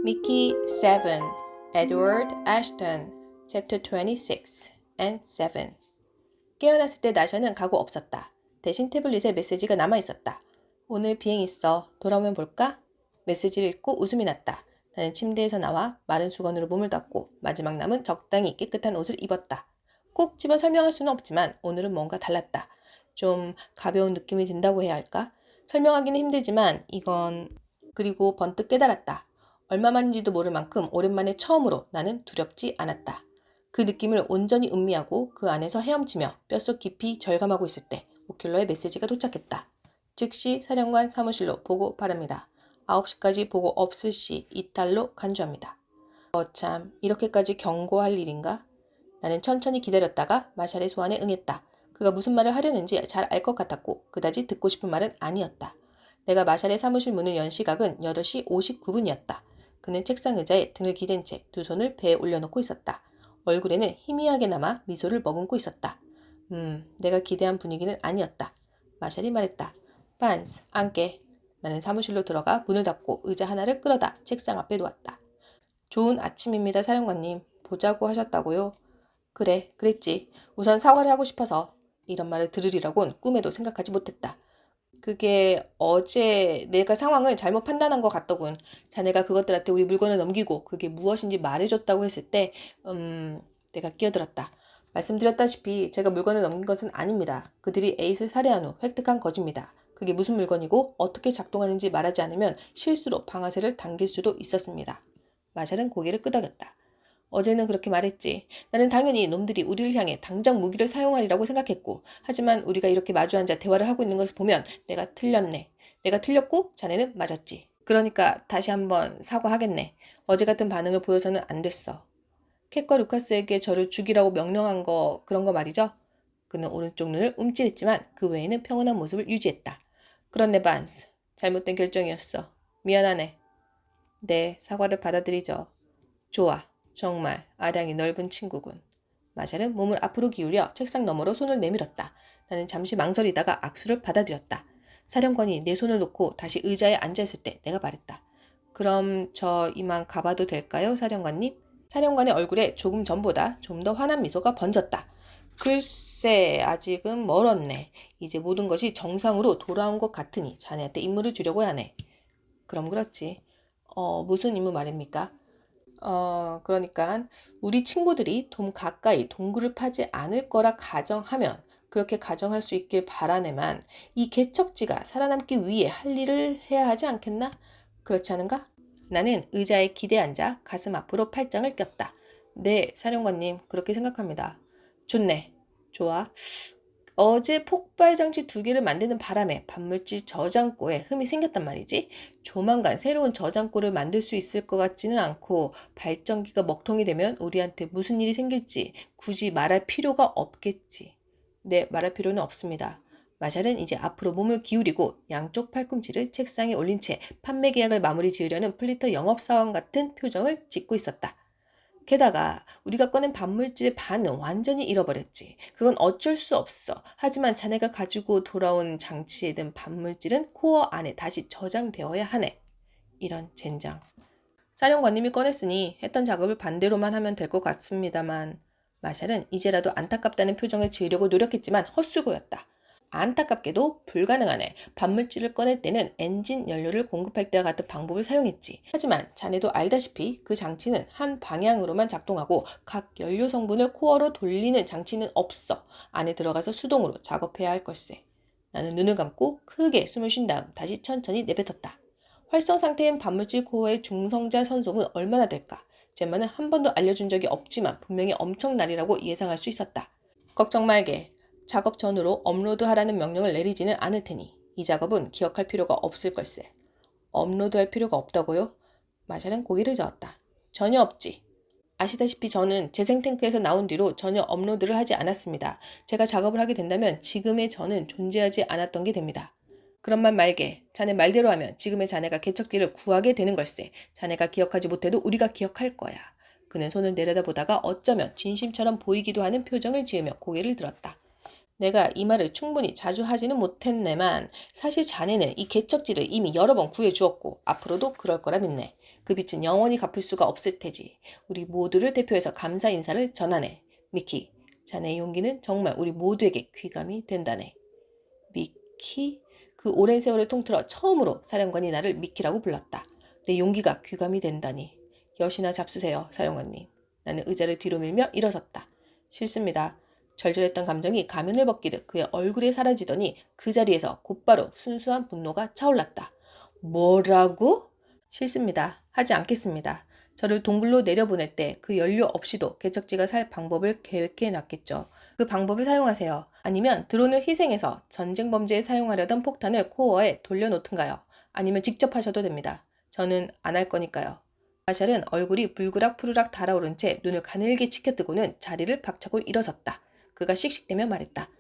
Mickey 7, Edward Ashton, Chapter 26 and 7. 깨어났을 때 나샤는 가고 없었다. 대신 태블릿에 메시지가 남아있었다. 오늘 비행 있어. 돌아오면 볼까? 메시지를 읽고 웃음이 났다. 나는 침대에서 나와 마른 수건으로 몸을 닦고 마지막 남은 적당히 깨끗한 옷을 입었다. 꼭 집어 설명할 수는 없지만 오늘은 뭔가 달랐다. 좀 가벼운 느낌이 든다고 해야 할까? 설명하기는 힘들지만 이건... 그리고 번뜩 깨달았다. 얼마만인지도 모를 만큼 오랜만에 처음으로 나는 두렵지 않았다. 그 느낌을 온전히 음미하고 그 안에서 헤엄치며 뼛속 깊이 절감하고 있을 때 오큘러의 메시지가 도착했다. 즉시 사령관 사무실로 보고 바랍니다. 9시까지 보고 없을 시 이탈로 간주합니다. 참, 이렇게까지 경고할 일인가? 나는 천천히 기다렸다가 마샬의 소환에 응했다. 그가 무슨 말을 하려는지 잘 알 것 같았고 그다지 듣고 싶은 말은 아니었다. 내가 마샬의 사무실 문을 연 시각은 8시 59분이었다. 그는 책상 의자에 등을 기댄 채 두 손을 배에 올려놓고 있었다. 얼굴에는 희미하게나마 미소를 머금고 있었다. 내가 기대한 분위기는 아니었다. 마샬이 말했다. 반스, 앉게. 나는 사무실로 들어가 문을 닫고 의자 하나를 끌어다 책상 앞에 놓았다. 좋은 아침입니다, 사령관님. 보자고 하셨다고요? 그래, 그랬지. 우선 사과를 하고 싶어서. 이런 말을 들으리라곤 꿈에도 생각하지 못했다. 그게 어제 내가 상황을 잘못 판단한 것 같더군. 자네가 그것들한테 우리 물건을 넘기고 그게 무엇인지 말해줬다고 했을 때 내가 끼어들었다. 말씀드렸다시피 제가 물건을 넘긴 것은 아닙니다. 그들이 에잇을 살해한 후 획득한 거지입니다. 그게 무슨 물건이고 어떻게 작동하는지 말하지 않으면 실수로 방아쇠를 당길 수도 있었습니다. 마샬은 고개를 끄덕였다. 어제는 그렇게 말했지. 나는 당연히 놈들이 우리를 향해 당장 무기를 사용하리라고 생각했고, 하지만 우리가 이렇게 마주 앉아 대화를 하고 있는 것을 보면 내가 틀렸네. 내가 틀렸고 자네는 맞았지. 그러니까 다시 한번 사과하겠네. 어제 같은 반응을 보여서는 안 됐어. 캣과 루카스에게 저를 죽이라고 명령한 거 그런 거 말이죠? 그는 오른쪽 눈을 움찔했지만 그 외에는 평온한 모습을 유지했다. 그런데 반스, 잘못된 결정이었어. 미안하네. 네, 사과를 받아들이죠. 좋아. 정말 아량이 넓은 친구군. 마샬은 몸을 앞으로 기울여 책상 너머로 손을 내밀었다. 나는 잠시 망설이다가 악수를 받아들였다. 사령관이 내 손을 놓고 다시 의자에 앉아있을 때 내가 말했다. 그럼 저 이만 가봐도 될까요, 사령관님? 사령관의 얼굴에 조금 전보다 좀 더 환한 미소가 번졌다. 글쎄, 아직은 멀었네. 이제 모든 것이 정상으로 돌아온 것 같으니 자네한테 임무를 주려고 하네. 그럼 그렇지. 무슨 임무 말입니까? 그러니까 우리 친구들이 좀 가까이 동굴을 파지 않을 거라 가정하면 그렇게 가정할 수 있길 바라네만 이 개척지가 살아남기 위해 할 일을 해야 하지 않겠나? 그렇지 않은가? 나는 의자에 기대 앉아 가슴 앞으로 팔짱을 꼈다. 네, 사령관님, 그렇게 생각합니다. 좋네. 좋아. 어제 폭발장치 2개를 만드는 바람에 반물질 저장고에 흠이 생겼단 말이지. 조만간 새로운 저장고를 만들 수 있을 것 같지는 않고 발전기가 먹통이 되면 우리한테 무슨 일이 생길지 굳이 말할 필요가 없겠지. 네, 말할 필요는 없습니다. 마샬은 이제 앞으로 몸을 기울이고 양쪽 팔꿈치를 책상에 올린 채 판매 계약을 마무리 지으려는 플리터 영업사원 같은 표정을 짓고 있었다. 게다가 우리가 꺼낸 반물질의 반은 완전히 잃어버렸지. 그건 어쩔 수 없어. 하지만 자네가 가지고 돌아온 장치에 든 반물질은 코어 안에 다시 저장되어야 하네. 이런 젠장. 사령관님이 꺼냈으니 했던 작업을 반대로만 하면 될 것 같습니다만 마샬은 이제라도 안타깝다는 표정을 지으려고 노력했지만 헛수고였다. 안타깝게도 불가능하네. 반물질을 꺼낼 때는 엔진 연료를 공급할 때와 같은 방법을 사용했지. 하지만 자네도 알다시피 그 장치는 한 방향으로만 작동하고 각 연료 성분을 코어로 돌리는 장치는 없어. 안에 들어가서 수동으로 작업해야 할 걸세. 나는 눈을 감고 크게 숨을 쉰 다음 다시 천천히 내뱉었다. 활성 상태인 반물질 코어의 중성자 선속은 얼마나 될까? 젬마는 한 번도 알려준 적이 없지만 분명히 엄청나리라고 예상할 수 있었다. 걱정 말게. 작업 전후로 업로드하라는 명령을 내리지는 않을 테니 이 작업은 기억할 필요가 없을 걸세. 업로드할 필요가 없다고요? 마샬은 고개를 저었다. 전혀 없지. 아시다시피 저는 재생탱크에서 나온 뒤로 전혀 업로드를 하지 않았습니다. 제가 작업을 하게 된다면 지금의 저는 존재하지 않았던 게 됩니다. 그런 말 말게. 자네 말대로 하면 지금의 자네가 개척기를 구하게 되는 걸세. 자네가 기억하지 못해도 우리가 기억할 거야. 그는 손을 내려다보다가 어쩌면 진심처럼 보이기도 하는 표정을 지으며 고개를 들었다. 내가 이 말을 충분히 자주 하지는 못했네만 사실 자네는 이 개척지를 이미 여러 번 구해주었고 앞으로도 그럴 거라 믿네. 그 빚은 영원히 갚을 수가 없을 테지. 우리 모두를 대표해서 감사 인사를 전하네. 미키, 자네의 용기는 정말 우리 모두에게 귀감이 된다네. 미키? 그 오랜 세월을 통틀어 처음으로 사령관이 나를 미키라고 불렀다. 내 용기가 귀감이 된다니. 여시나 잡수세요, 사령관님. 나는 의자를 뒤로 밀며 일어섰다. 싫습니다. 절절했던 감정이 가면을 벗기듯 그의 얼굴에 사라지더니 그 자리에서 곧바로 순수한 분노가 차올랐다. 뭐라고? 싫습니다. 하지 않겠습니다. 저를 동굴로 내려보낼 때 그 연료 없이도 개척지가 살 방법을 계획해 놨겠죠. 그 방법을 사용하세요. 아니면 드론을 희생해서 전쟁 범죄에 사용하려던 폭탄을 코어에 돌려놓든가요. 아니면 직접 하셔도 됩니다. 저는 안 할 거니까요. 마샬은 얼굴이 불그락 푸르락 달아오른 채 눈을 가늘게 치켜뜨고는 자리를 박차고 일어섰다. 그가 씩씩대며 말했다.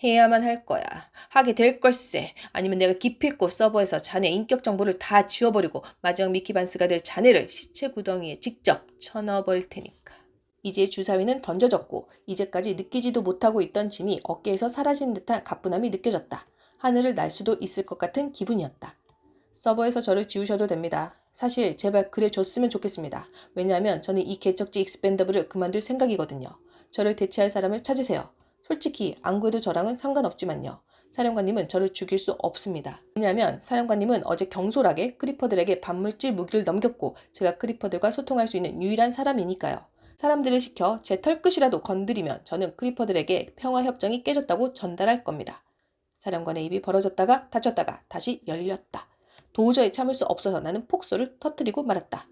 해야만 할 거야. 하게 될 걸세. 아니면 내가 기필코 서버에서 자네 인격 정보를 다 지워버리고 마지막 미키반스가 될 자네를 시체 구덩이에 직접 쳐넣어버릴 테니까. 이제 주사위는 던져졌고 이제까지 느끼지도 못하고 있던 짐이 어깨에서 사라진 듯한 가뿐함이 느껴졌다. 하늘을 날 수도 있을 것 같은 기분이었다. 서버에서 저를 지우셔도 됩니다. 사실 제발 그래 줬으면 좋겠습니다. 왜냐하면 저는 이 개척지 익스펜더블을 그만둘 생각이거든요. 저를 대체할 사람을 찾으세요. 솔직히 안 구해도 저랑은 상관없지만요. 사령관님은 저를 죽일 수 없습니다. 왜냐하면 사령관님은 어제 경솔하게 크리퍼들에게 반물질 무기를 넘겼고 제가 크리퍼들과 소통할 수 있는 유일한 사람이니까요. 사람들을 시켜 제 털끝이라도 건드리면 저는 크리퍼들에게 평화협정이 깨졌다고 전달할 겁니다. 사령관의 입이 벌어졌다가 닫혔다가 다시 열렸다. 도저히 참을 수 없어서 나는 폭소를 터뜨리고 말았다.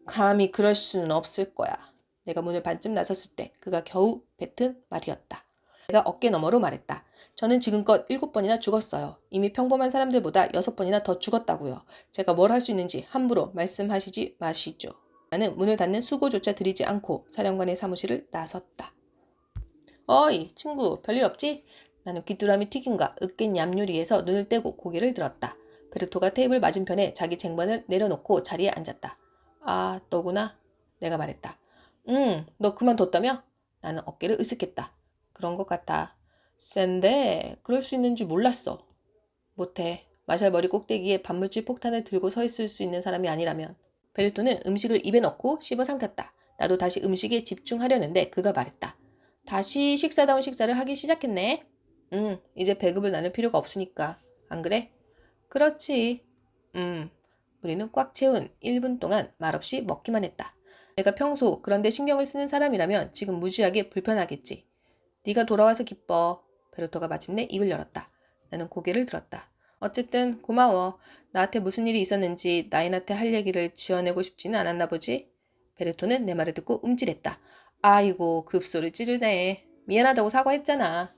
감히 그럴 수는 없을 거야. 내가 문을 반쯤 나섰을 때 그가 겨우 뱉은 말이었다. 내가 어깨 너머로 말했다. 저는 지금껏 7번이나 죽었어요. 이미 평범한 사람들보다 6번이나 더 죽었다고요. 제가 뭘 할 수 있는지 함부로 말씀하시지 마시죠. 나는 문을 닫는 수고조차 드리지 않고 사령관의 사무실을 나섰다. 어이, 친구, 별일 없지? 나는 귀뚜라미 튀김과 으깬 얌요리에서 눈을 떼고 고개를 들었다. 베르토가 테이블 맞은편에 자기 쟁반을 내려놓고 자리에 앉았다. 아, 너구나? 내가 말했다. 너 그만뒀다며? 나는 어깨를 으쓱했다. 그런 것 같아. 센데 그럴 수 있는 줄 몰랐어. 못해. 마샬 머리 꼭대기에 반물질 폭탄을 들고 서 있을 수 있는 사람이 아니라면. 베르토는 음식을 입에 넣고 씹어 삼켰다. 나도 다시 음식에 집중하려는데 그가 말했다. 다시 식사다운 식사를 하기 시작했네. 이제 배급을 나눌 필요가 없으니까. 안 그래? 그렇지. 우리는 꽉 채운 1분 동안 말없이 먹기만 했다. 내가 평소 그런데 신경을 쓰는 사람이라면 지금 무지하게 불편하겠지. 네가 돌아와서 기뻐. 베르토가 마침내 입을 열었다. 나는 고개를 들었다. 어쨌든 고마워. 나한테 무슨 일이 있었는지 나인한테 할 얘기를 지어내고 싶지는 않았나 보지? 베르토는 내 말을 듣고 움찔했다. 아이고 급소를 찌르네. 미안하다고 사과했잖아.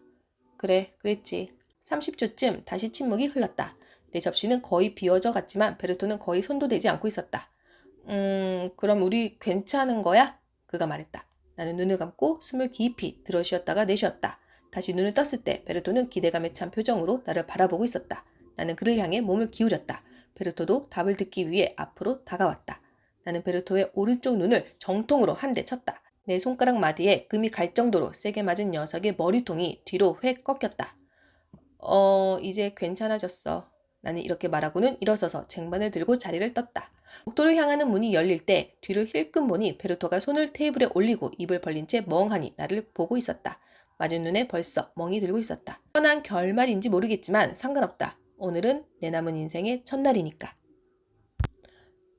그래, 그랬지. 30초쯤 다시 침묵이 흘렀다. 내 접시는 거의 비워져 갔지만 베르토는 거의 손도 대지 않고 있었다. 그럼 우리 괜찮은 거야? 그가 말했다. 나는 눈을 감고 숨을 깊이 들어쉬었다가 내쉬었다. 다시 눈을 떴을 때 베르토는 기대감에 찬 표정으로 나를 바라보고 있었다. 나는 그를 향해 몸을 기울였다. 베르토도 답을 듣기 위해 앞으로 다가왔다. 나는 베르토의 오른쪽 눈을 정통으로 한 대 쳤다. 내 손가락 마디에 금이 갈 정도로 세게 맞은 녀석의 머리통이 뒤로 획 꺾였다. 이제 괜찮아졌어. 나는 이렇게 말하고는 일어서서 쟁반을 들고 자리를 떴다. 복도를 향하는 문이 열릴 때 뒤를 힐끔 보니 베르토가 손을 테이블에 올리고 입을 벌린 채 멍하니 나를 보고 있었다. 맞은 눈에 벌써 멍이 들고 있었다. 뻔한 결말인지 모르겠지만 상관없다. 오늘은 내 남은 인생의 첫날이니까.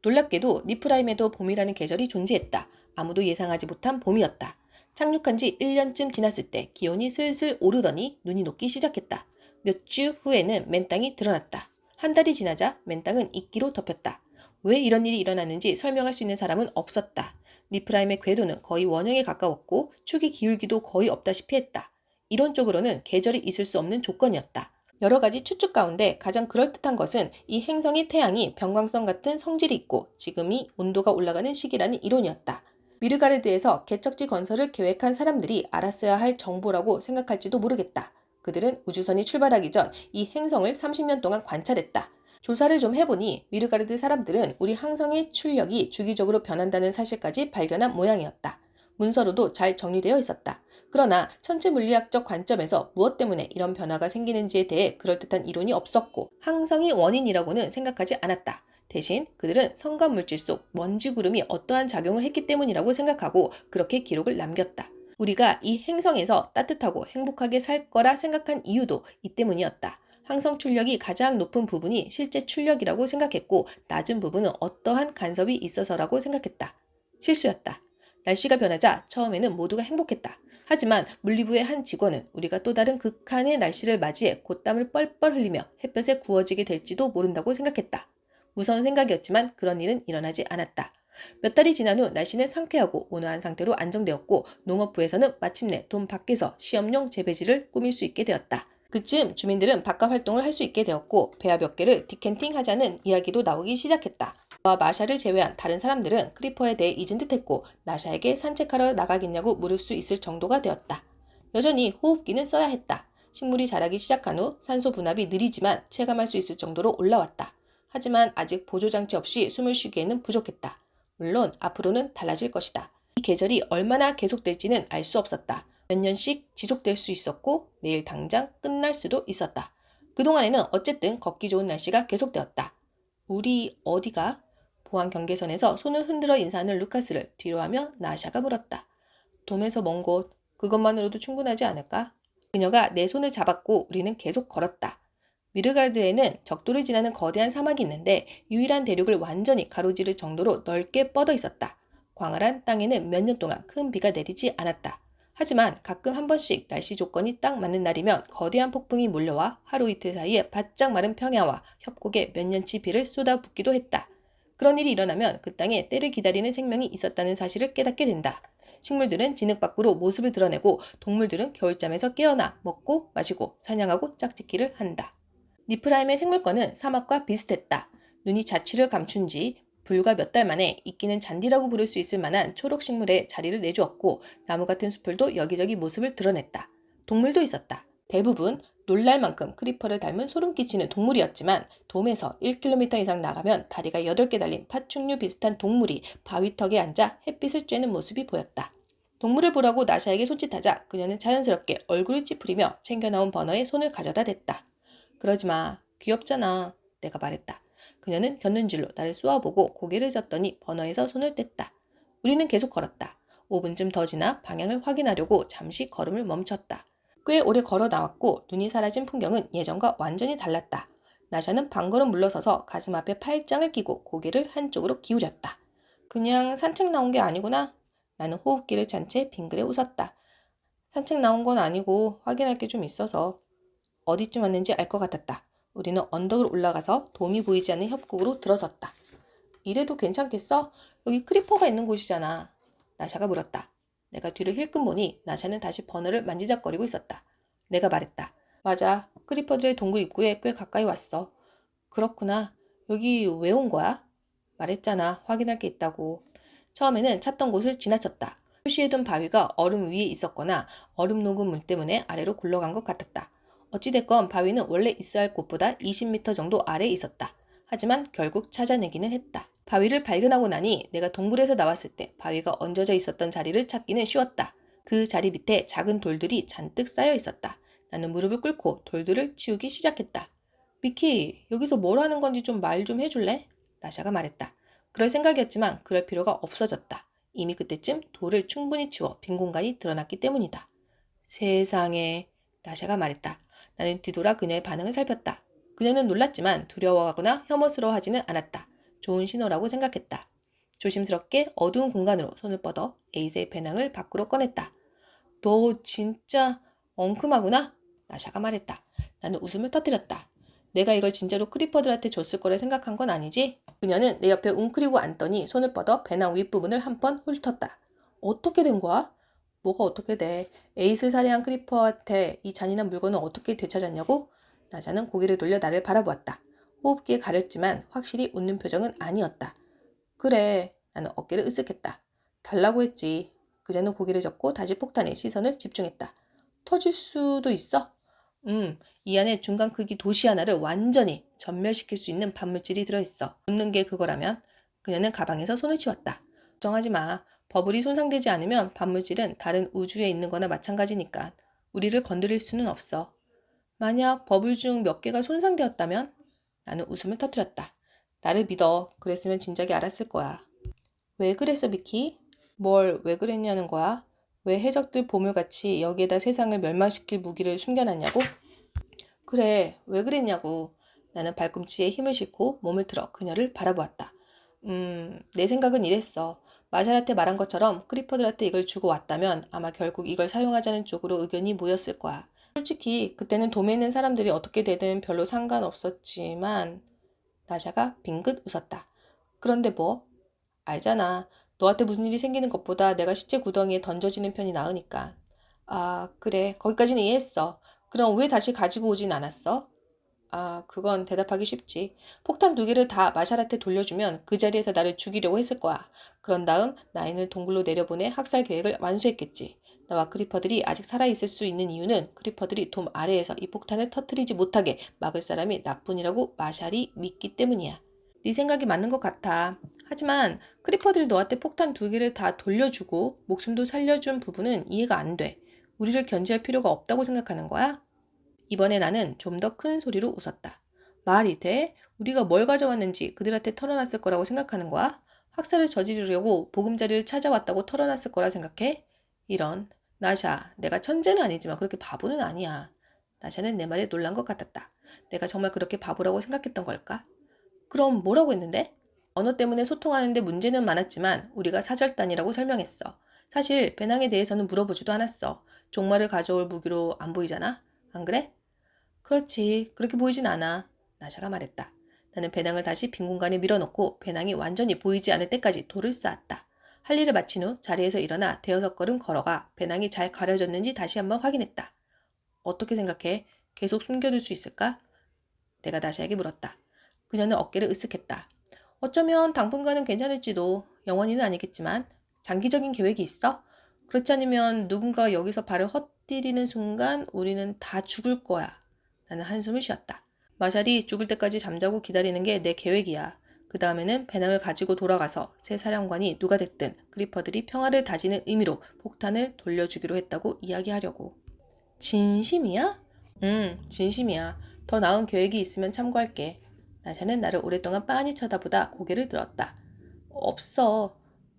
놀랍게도 니프라임에도 봄이라는 계절이 존재했다. 아무도 예상하지 못한 봄이었다. 착륙한 지 1년쯤 지났을 때 기온이 슬슬 오르더니 눈이 녹기 시작했다. 몇 주 후에는 맨땅이 드러났다. 한 달이 지나자 맨땅은 이끼로 덮였다. 왜 이런 일이 일어났는지 설명할 수 있는 사람은 없었다. 니프라임의 궤도는 거의 원형에 가까웠고 축이 기울기도 거의 없다시피 했다. 이론적으로는 계절이 있을 수 없는 조건이었다. 여러 가지 추측 가운데 가장 그럴듯한 것은 이 행성의 태양이 병광성 같은 성질이 있고 지금이 온도가 올라가는 시기라는 이론이었다. 미르가르드에서 개척지 건설을 계획한 사람들이 알았어야 할 정보라고 생각할지도 모르겠다. 그들은 우주선이 출발하기 전 이 행성을 30년 동안 관찰했다. 조사를 좀 해보니 미르가르드 사람들은 우리 항성의 출력이 주기적으로 변한다는 사실까지 발견한 모양이었다. 문서로도 잘 정리되어 있었다. 그러나 천체 물리학적 관점에서 무엇 때문에 이런 변화가 생기는지에 대해 그럴듯한 이론이 없었고 항성이 원인이라고는 생각하지 않았다. 대신 그들은 성간물질 속 먼지 구름이 어떠한 작용을 했기 때문이라고 생각하고 그렇게 기록을 남겼다. 우리가 이 행성에서 따뜻하고 행복하게 살 거라 생각한 이유도 이 때문이었다. 항성 출력이 가장 높은 부분이 실제 출력이라고 생각했고 낮은 부분은 어떠한 간섭이 있어서라고 생각했다. 실수였다. 날씨가 변하자 처음에는 모두가 행복했다. 하지만 물리부의 한 직원은 우리가 또 다른 극한의 날씨를 맞이해 곶땀을 뻘뻘 흘리며 햇볕에 구워지게 될지도 모른다고 생각했다. 무서운 생각이었지만 그런 일은 일어나지 않았다. 몇 달이 지난 후 날씨는 상쾌하고 온화한 상태로 안정되었고 농업부에서는 마침내 돈 밖에서 시험용 재배지를 꾸밀 수 있게 되었다. 그쯤 주민들은 바깥 활동을 할 수 있게 되었고 배아 몇 개를 디캔팅 하자는 이야기도 나오기 시작했다. 저와 마샤를 제외한 다른 사람들은 크리퍼에 대해 잊은 듯했고 나샤에게 산책하러 나가겠냐고 물을 수 있을 정도가 되었다. 여전히 호흡기는 써야 했다. 식물이 자라기 시작한 후 산소 분압이 느리지만 체감할 수 있을 정도로 올라왔다. 하지만 아직 보조장치 없이 숨을 쉬기에는 부족했다. 물론 앞으로는 달라질 것이다. 이 계절이 얼마나 계속될지는 알 수 없었다. 몇 년씩 지속될 수 있었고 내일 당장 끝날 수도 있었다. 그동안에는 어쨌든 걷기 좋은 날씨가 계속되었다. 우리 어디가? 보안 경계선에서 손을 흔들어 인사하는 루카스를 뒤로하며 나샤가 물었다. 돔에서 먼 곳, 그것만으로도 충분하지 않을까? 그녀가 내 손을 잡았고 우리는 계속 걸었다. 미르가르드에는 적도를 지나는 거대한 사막이 있는데 유일한 대륙을 완전히 가로지를 정도로 넓게 뻗어 있었다. 광활한 땅에는 몇 년 동안 큰 비가 내리지 않았다. 하지만 가끔 한 번씩 날씨 조건이 딱 맞는 날이면 거대한 폭풍이 몰려와 하루 이틀 사이에 바짝 마른 평야와 협곡에 몇 년치 비를 쏟아붓기도 했다. 그런 일이 일어나면 그 땅에 때를 기다리는 생명이 있었다는 사실을 깨닫게 된다. 식물들은 진흙 밖으로 모습을 드러내고 동물들은 겨울잠에서 깨어나 먹고 마시고 사냥하고 짝짓기를 한다. 니프라임의 생물권은 사막과 비슷했다. 눈이 자취를 감춘 지 불과 몇 달 만에 이끼는 잔디라고 부를 수 있을 만한 초록 식물에 자리를 내주었고 나무 같은 숲들도 여기저기 모습을 드러냈다. 동물도 있었다. 대부분 놀랄 만큼 크리퍼를 닮은 소름 끼치는 동물이었지만 돔에서 1km 이상 나가면 다리가 8개 달린 파충류 비슷한 동물이 바위턱에 앉아 햇빛을 쬐는 모습이 보였다. 동물을 보라고 나샤에게 손짓하자 그녀는 자연스럽게 얼굴을 찌푸리며 챙겨나온 버너에 손을 가져다 댔다. 그러지 마. 귀엽잖아. 내가 말했다. 그녀는 곁눈질로 나를 쏘아보고 고개를 젓더니 버너에서 손을 뗐다. 우리는 계속 걸었다. 5분쯤 더 지나 방향을 확인하려고 잠시 걸음을 멈췄다. 꽤 오래 걸어 나왔고 눈이 사라진 풍경은 예전과 완전히 달랐다. 나샤는 방걸음 물러서서 가슴 앞에 팔짱을 끼고 고개를 한쪽으로 기울였다. 그냥 산책 나온 게 아니구나. 나는 호흡기를 찬 채 빙그레 웃었다. 산책 나온 건 아니고 확인할 게 좀 있어서. 어디쯤 왔는지 알 것 같았다. 우리는 언덕을 올라가서 돔이 보이지 않는 협곡으로 들어섰다. 이래도 괜찮겠어? 여기 크리퍼가 있는 곳이잖아. 나샤가 물었다. 내가 뒤를 힐끔 보니 나샤는 다시 버너를 만지작거리고 있었다. 내가 말했다. 맞아. 크리퍼들의 동굴 입구에 꽤 가까이 왔어. 그렇구나. 여기 왜 온 거야? 말했잖아. 확인할 게 있다고. 처음에는 찾던 곳을 지나쳤다. 표시해둔 바위가 얼음 위에 있었거나 얼음 녹은 물 때문에 아래로 굴러간 것 같았다. 어찌됐건 바위는 원래 있어야 할 곳보다 20m 정도 아래에 있었다. 하지만 결국 찾아내기는 했다. 바위를 발견하고 나니 내가 동굴에서 나왔을 때 바위가 얹어져 있었던 자리를 찾기는 쉬웠다. 그 자리 밑에 작은 돌들이 잔뜩 쌓여 있었다. 나는 무릎을 꿇고 돌들을 치우기 시작했다. 미키, 여기서 뭘 하는 건지 좀 말 좀 해줄래? 나샤가 말했다. 그럴 생각이었지만 그럴 필요가 없어졌다. 이미 그때쯤 돌을 충분히 치워 빈 공간이 드러났기 때문이다. 세상에, 나샤가 말했다. 나는 뒤돌아 그녀의 반응을 살폈다. 그녀는 놀랐지만 두려워하거나 혐오스러워하지는 않았다. 좋은 신호라고 생각했다. 조심스럽게 어두운 공간으로 손을 뻗어 에이스의 배낭을 밖으로 꺼냈다. 너 진짜 엉큼하구나? 나샤가 말했다. 나는 웃음을 터뜨렸다. 내가 이걸 진짜로 크리퍼들한테 줬을 거라 생각한 건 아니지? 그녀는 내 옆에 웅크리고 앉더니 손을 뻗어 배낭 윗부분을 한 번 훑었다. 어떻게 된 거야? 뭐가 어떻게 돼? 에이스를 살해한 크리퍼한테 이 잔인한 물건을 어떻게 되찾았냐고? 나자는 고개를 돌려 나를 바라보았다. 호흡기에 가렸지만 확실히 웃는 표정은 아니었다. 그래, 나는 어깨를 으쓱했다. 달라고 했지. 그자는 고개를 젓고 다시 폭탄에 시선을 집중했다. 터질 수도 있어? 이 안에 중간 크기 도시 하나를 완전히 전멸시킬 수 있는 반물질이 들어있어. 웃는 게 그거라면? 그녀는 가방에서 손을 치웠다. 걱정하지 마. 버블이 손상되지 않으면 반물질은 다른 우주에 있는 거나 마찬가지니까 우리를 건드릴 수는 없어. 만약 버블 중 몇 개가 손상되었다면? 나는 웃음을 터뜨렸다. 나를 믿어. 그랬으면 진작에 알았을 거야. 왜 그랬어, 미키? 뭘 왜 그랬냐는 거야? 왜 해적들 보물같이 여기에다 세상을 멸망시킬 무기를 숨겨놨냐고? 그래, 왜 그랬냐고. 나는 발꿈치에 힘을 싣고 몸을 틀어 그녀를 바라보았다. 내 생각은 이랬어. 마샬한테 말한 것처럼 크리퍼들한테 이걸 주고 왔다면 아마 결국 이걸 사용하자는 쪽으로 의견이 모였을 거야. 솔직히 그때는 돔에 있는 사람들이 어떻게 되든 별로 상관없었지만 나샤가 빙긋 웃었다. 그런데 뭐? 알잖아. 너한테 무슨 일이 생기는 것보다 내가 시체 구덩이에 던져지는 편이 나으니까. 아, 그래. 거기까지는 이해했어. 그럼 왜 다시 가지고 오진 않았어? 아, 그건 대답하기 쉽지. 폭탄 2개를 다 마샬한테 돌려주면 그 자리에서 나를 죽이려고 했을 거야. 그런 다음 나인을 동굴로 내려보내 학살 계획을 완수했겠지. 나와 크리퍼들이 아직 살아있을 수 있는 이유는 크리퍼들이 돔 아래에서 이 폭탄을 터뜨리지 못하게 막을 사람이 나뿐이라고 마샬이 믿기 때문이야. 네 생각이 맞는 것 같아. 하지만 크리퍼들이 너한테 폭탄 2개를 다 돌려주고 목숨도 살려준 부분은 이해가 안 돼. 우리를 견제할 필요가 없다고 생각하는 거야? 이번에 나는 좀 더 큰 소리로 웃었다. 말이 돼? 우리가 뭘 가져왔는지 그들한테 털어놨을 거라고 생각하는 거야? 학살을 저지르려고 보금자리를 찾아왔다고 털어놨을 거라 생각해? 이런. 나샤, 내가 천재는 아니지만 그렇게 바보는 아니야. 나샤는 내 말에 놀란 것 같았다. 내가 정말 그렇게 바보라고 생각했던 걸까? 그럼 뭐라고 했는데? 언어 때문에 소통하는데 문제는 많았지만 우리가 사절단이라고 설명했어. 사실 배낭에 대해서는 물어보지도 않았어. 종말을 가져올 무기로 안 보이잖아? 안 그래? 그렇지. 그렇게 보이진 않아. 나샤가 말했다. 나는 배낭을 다시 빈 공간에 밀어넣고 배낭이 완전히 보이지 않을 때까지 돌을 쌓았다. 할 일을 마친 후 자리에서 일어나 대여섯 걸음 걸어가 배낭이 잘 가려졌는지 다시 한번 확인했다. 어떻게 생각해? 계속 숨겨둘 수 있을까? 내가 나샤에게 물었다. 그녀는 어깨를 으쓱했다. 어쩌면 당분간은 괜찮을지도. 영원히는 아니겠지만 장기적인 계획이 있어? 그렇지 않으면 누군가가 여기서 발을 헛디디는 순간 우리는 다 죽을 거야. 나는 한숨을 쉬었다. 마샬이 죽을 때까지 잠자고 기다리는 게 내 계획이야. 그 다음에는 배낭을 가지고 돌아가서 새 사령관이 누가 됐든 크리퍼들이 평화를 다지는 의미로 폭탄을 돌려주기로 했다고 이야기하려고. 진심이야? 진심이야. 더 나은 계획이 있으면 참고할게. 나샤는 나를 오랫동안 빤히 쳐다보다 고개를 들었다. 없어.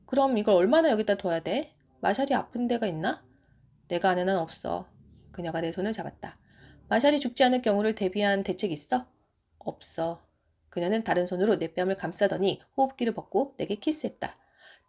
그럼 이걸 얼마나 여기다 둬야 돼? 마샬이 아픈 데가 있나? 내가 아는 한 없어. 그녀가 내 손을 잡았다. 마샬이 죽지 않을 경우를 대비한 대책 있어? 없어. 그녀는 다른 손으로 내 뺨을 감싸더니 호흡기를 벗고 내게 키스했다.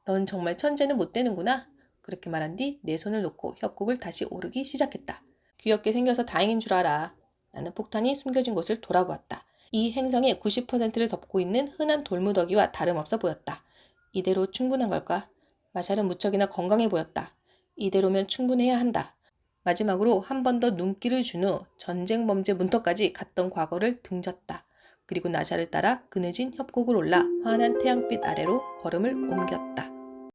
넌 정말 천재는 못 되는구나. 그렇게 말한 뒤 내 손을 놓고 협곡을 다시 오르기 시작했다. 귀엽게 생겨서 다행인 줄 알아. 나는 폭탄이 숨겨진 곳을 돌아보았다. 이 행성의 90%를 덮고 있는 흔한 돌무더기와 다름없어 보였다. 이대로 충분한 걸까? 마샬은 무척이나 건강해 보였다. 이대로면 충분해야 한다. 마지막으로 한 번 더 눈길을 준 후 전쟁 범죄 문턱까지 갔던 과거를 등졌다. 그리고 나샤를 따라 그늘진 협곡을 올라 환한 태양빛 아래로 걸음을 옮겼다.